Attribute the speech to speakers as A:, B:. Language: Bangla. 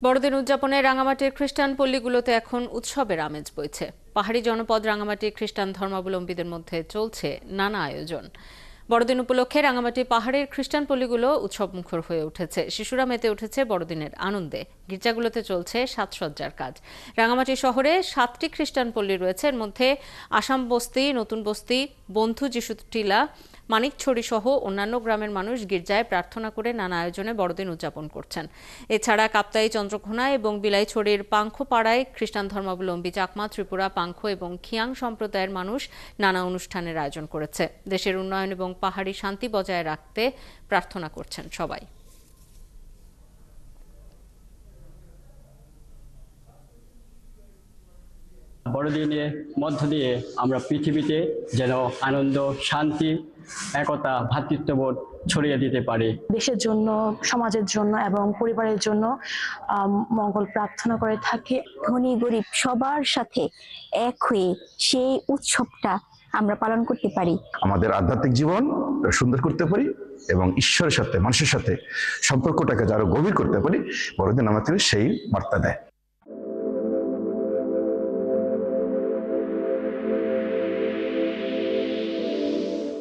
A: বড়দিন উদযাপনে রাঙামাটির খ্রিস্টান পল্লীগুলোতে এখন উৎসবের আমেজ বইছে। পাহাড়ি জনপদ রাঙামাটির খ্রিস্টান ধর্মাবলম্বীদের মধ্যে চলছে নানা আয়োজন। বড়দিন উপলক্ষে রাঙামাটি পাহাড়ের খ্রিস্টান পল্লীগুলো উৎসবমুখর হয়ে উঠেছে। শিশুরা মেতে উঠেছে বড়দিনের আনন্দে। গির্জাগুলোতে চলছে সাজসজ্জার কাজ। রাঙামাটি শহরে 7টি খ্রিস্টান পল্লী রয়েছে। এর মধ্যে আসাম বস্তি, নতুন বস্তি, বন্ধু যিশু টিলা, মানিকছড়ি সহ অন্যান্য গ্রামের মানুষ গির্জায় প্রার্থনা করে নানা আয়োজনে বড়দিন উদযাপন করছেন। এছাড়া কাপ্তাই, চন্দ্রঘোনা এবং বিলাইছড়ির পাংখোপাড়ায় খ্রিস্টান ধর্মাবলম্বী চাকমা, ত্রিপুরা, পাংখো এবং খিয়াং সম্প্রদায়ের মানুষ নানা অনুষ্ঠানের আয়োজন করেছে। দেশের উন্নয়ন এবং পাহাড়ি শান্তি বজায় রাখতে প্রার্থনা করছেন সবাই।
B: বড়দিনের মধ্য দিয়ে আমরা পৃথিবীতে যেন আনন্দ, শান্তি, একতা, ভ্রাতৃত্ববোধ ছড়িয়ে দিতে পারি।
C: দেশের জন্য, সমাজের জন্য এবং পরিবারের জন্য মঙ্গল প্রার্থনা করে থাকি।
D: ধনী গরিব সবার সাথে এক হয়ে সেই উৎসবটা আমরা পালন করতে পারি।
E: আমাদের আধ্যাত্মিক জীবন সুন্দর করতে পারি এবং ঈশ্বরের সাথে, মানুষের সাথে সম্পর্কটাকে আরো গভীর করতে পারি। বড়দিন আমাদের সেই বার্তা দেয়।